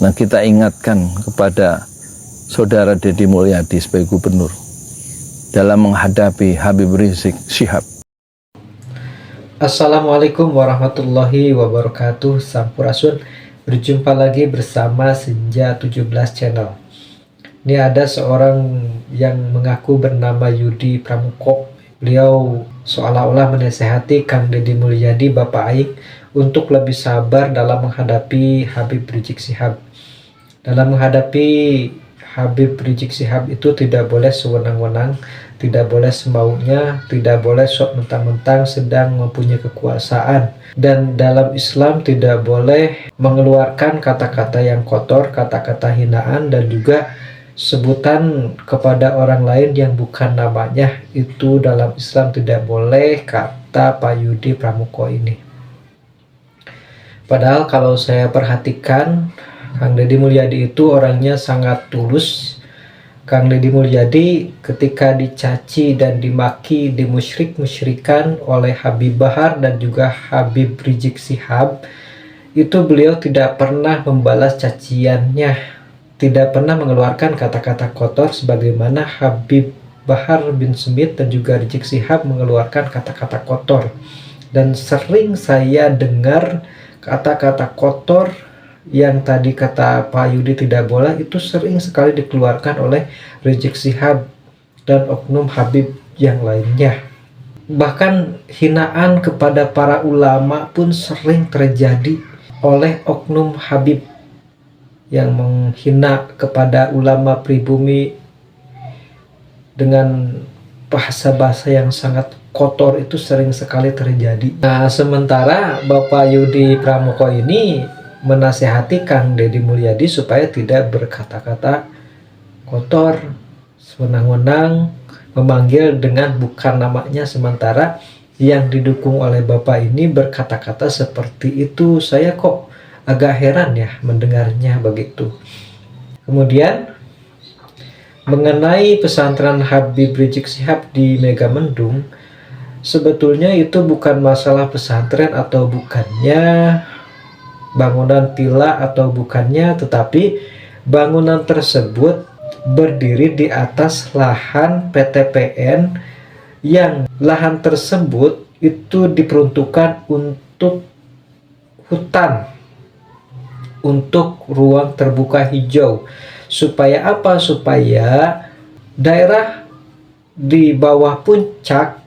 Nah, kita ingatkan kepada Saudara Deddy Mulyadi sebagai gubernur dalam menghadapi Habib Rizik Syihab. Assalamualaikum warahmatullahi wabarakatuh. Sampurasun. Berjumpa lagi bersama Senja 17 Channel. Ini ada seorang yang mengaku bernama Yudi Pramuko. Beliau seolah-olah menasehati Kang Deddy Mulyadi, Bapak Aing, untuk lebih sabar dalam menghadapi Habib Rizik Syihab. Dalam menghadapi Habib Rizik Syihab itu tidak boleh sewenang-wenang, tidak boleh semaunya, tidak boleh sok mentang-mentang sedang mempunyai kekuasaan. Dan dalam Islam tidak boleh mengeluarkan kata-kata yang kotor, kata-kata hinaan, dan juga sebutan kepada orang lain yang bukan namanya. Itu dalam Islam tidak boleh, kata Pak Yudi Pramuko ini. Padahal kalau saya perhatikan, Kang Deddy Mulyadi itu orangnya sangat tulus. Kang Deddy Mulyadi ketika dicaci dan dimaki, dimusyrik-musyrikan oleh Habib Bahar dan juga Habib Rizik Syihab, itu beliau tidak pernah membalas caciannya, tidak pernah mengeluarkan kata-kata kotor sebagaimana Habib Bahar bin Smith dan juga Rizik Syihab mengeluarkan kata-kata kotor. Dan sering saya dengar kata-kata kotor yang tadi kata Pak Yudi tidak boleh, itu sering sekali dikeluarkan oleh Rizik Syihab dan oknum Habib yang lainnya. Bahkan hinaan kepada para ulama pun sering terjadi oleh oknum Habib yang menghina kepada ulama pribumi dengan bahasa-bahasa yang sangat kotor, itu sering sekali terjadi. Nah, sementara Bapak Yudi Pramuko ini menasehati Kang Deddy Mulyadi supaya tidak berkata-kata kotor, sewenang-wenang, memanggil dengan bukan namanya, sementara yang didukung oleh Bapak ini berkata-kata seperti itu. Saya kok agak heran ya mendengarnya begitu. Kemudian mengenai pesantren Habib Rizik Syihab di Megamendung, sebetulnya itu bukan masalah pesantren atau bukannya, bangunan villa atau bukannya, tetapi bangunan tersebut berdiri di atas lahan PTPN yang lahan tersebut itu diperuntukkan untuk hutan, untuk ruang terbuka hijau. Supaya apa? Supaya daerah di bawah puncak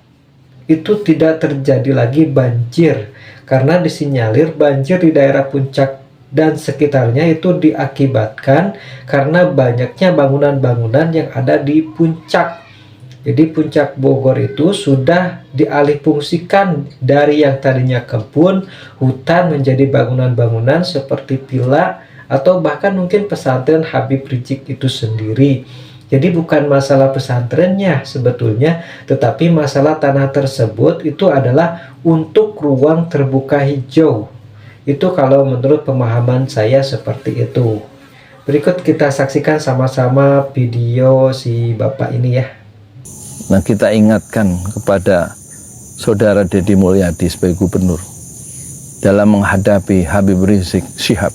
itu tidak terjadi lagi banjir, karena disinyalir banjir di daerah puncak dan sekitarnya itu diakibatkan karena banyaknya bangunan-bangunan yang ada di puncak. Jadi puncak Bogor itu sudah dialihfungsikan dari yang tadinya kebun, hutan, menjadi bangunan-bangunan seperti villa atau bahkan mungkin pesantren Habib Rizik itu sendiri. Jadi bukan masalah pesantrennya sebetulnya, tetapi masalah tanah tersebut itu adalah untuk ruang terbuka hijau. Itu kalau menurut pemahaman saya seperti itu. Berikut kita saksikan sama-sama video si Bapak ini ya. Nah, kita ingatkan kepada Saudara Deddy Mulyadi sebagai gubernur dalam menghadapi Habib Rizik Syihab,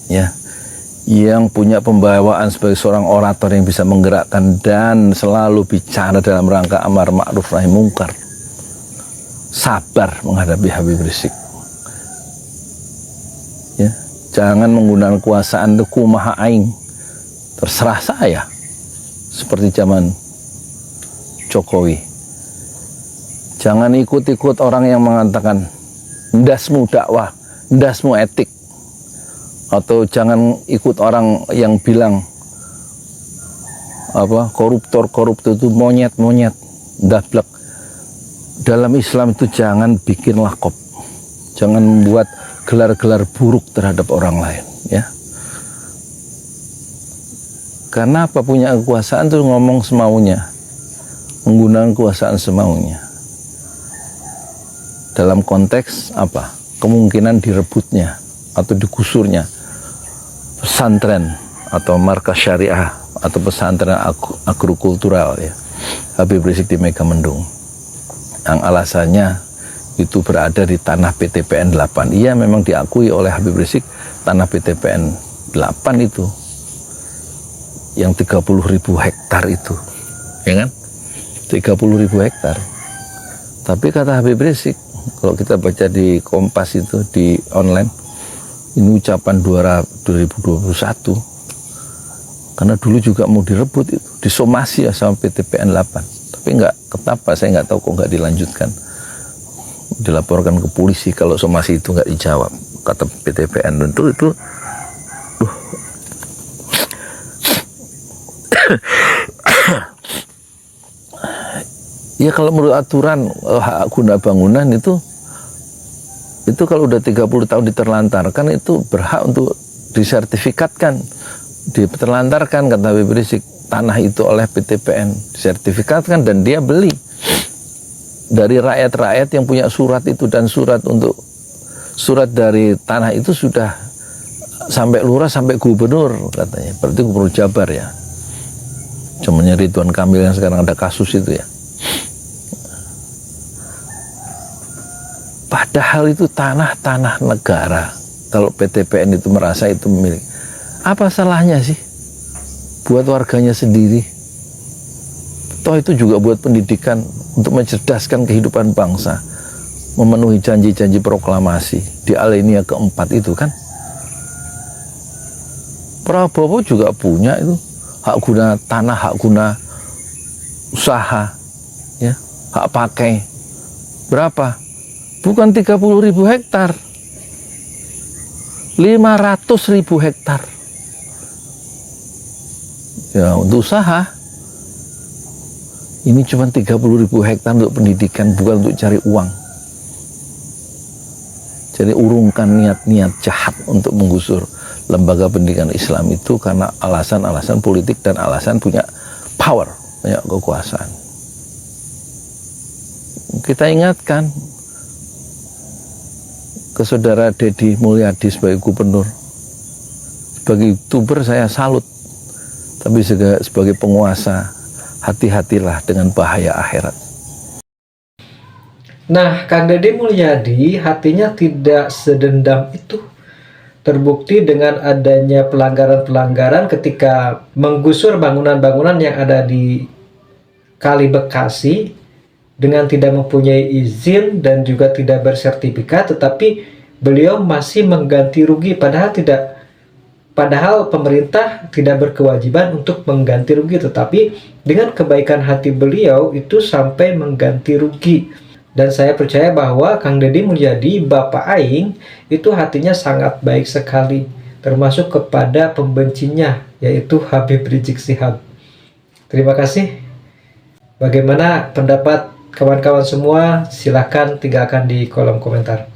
ya, yang punya pembawaan sebagai seorang orator yang bisa menggerakkan dan selalu bicara dalam rangka amar ma'ruf nahi mungkar. Sabar menghadapi Habib Rizik, ya, jangan menggunakan kekuasaan itu kumaha aing, terserah saya, seperti zaman Jokowi. Jangan ikut-ikut orang yang mengatakan ndasmu dakwah, ndasmu etik, atau jangan ikut orang yang bilang apa koruptor itu monyet dablek. Dalam Islam itu jangan bikin lakop, jangan membuat gelar-gelar buruk terhadap orang lain, ya. Karena apa? Punya kekuasaan itu ngomong semaunya, menggunakan kekuasaan semaunya. Dalam konteks apa? Kemungkinan direbutnya atau digusurnya pesantren atau markas syariah atau pesantren agrokultural, ya, Habib Rizik di Megamendung, yang alasannya itu berada di tanah PTPN 8. Iya, memang diakui oleh Habib Rizik tanah PTPN 8 itu yang 30.000 hektar itu, ya kan? 30.000 hektar. Tapi kata Habib Rizik, kalau kita baca di Kompas itu di online, ini ucapan 2021, karena dulu juga mau direbut itu, disomasi ya sama PTPN 8, tapi nggak ketapa, saya nggak tahu kok nggak dilanjutkan, dilaporkan ke polisi kalau somasi itu nggak dijawab, kata PTPN tentu itu. Ya kalau menurut aturan hak guna bangunan itu kalau udah 30 tahun diterlantarkan itu berhak untuk disertifikatkan, diterlantarkan, kata Habib Rizik, tanah itu oleh PTPN disertifikatkan dan dia beli dari rakyat-rakyat yang punya surat itu, dan surat dari tanah itu sudah sampai lurah sampai gubernur katanya, berarti gubernur Jabar ya, cuman Ridwan Kamil yang sekarang ada kasus itu ya. Padahal itu tanah negara. Kalau PTPN itu merasa itu milik, apa salahnya sih buat warganya sendiri? Toh itu juga buat pendidikan, untuk mencerdaskan kehidupan bangsa, memenuhi janji-janji proklamasi di alinea keempat itu kan. Prabowo juga punya itu hak guna tanah, hak guna usaha, ya, hak pakai. Berapa? Bukan 30.000 hektar, 500.000 hektar. Ya, untuk usaha. Ini cuma 30.000 hektar untuk pendidikan, bukan untuk cari uang. Jadi urungkan niat-niat jahat untuk menggusur lembaga pendidikan Islam itu karena alasan-alasan politik dan alasan punya power, punya kekuasaan. Kita ingatkan ke saudara Deddy Mulyadi sebagai gubernur, sebagai YouTuber saya salut, tapi sebagai penguasa, hati-hatilah dengan bahaya akhirat. Nah, Kang Deddy Mulyadi hatinya tidak sedendam itu. Terbukti dengan adanya pelanggaran-pelanggaran ketika menggusur bangunan-bangunan yang ada di Kali Bekasi dengan tidak mempunyai izin dan juga tidak bersertifikat, tetapi beliau masih mengganti rugi, padahal pemerintah tidak berkewajiban untuk mengganti rugi, tetapi dengan kebaikan hati beliau itu sampai mengganti rugi. Dan saya percaya bahwa Kang Deddy Mulyadi, Bapak Aing, itu hatinya sangat baik sekali, termasuk kepada pembencinya, yaitu Habib Rizik Syihab. Terima kasih. Bagaimana pendapat kawan-kawan semua? Silahkan tinggalkan di kolom komentar.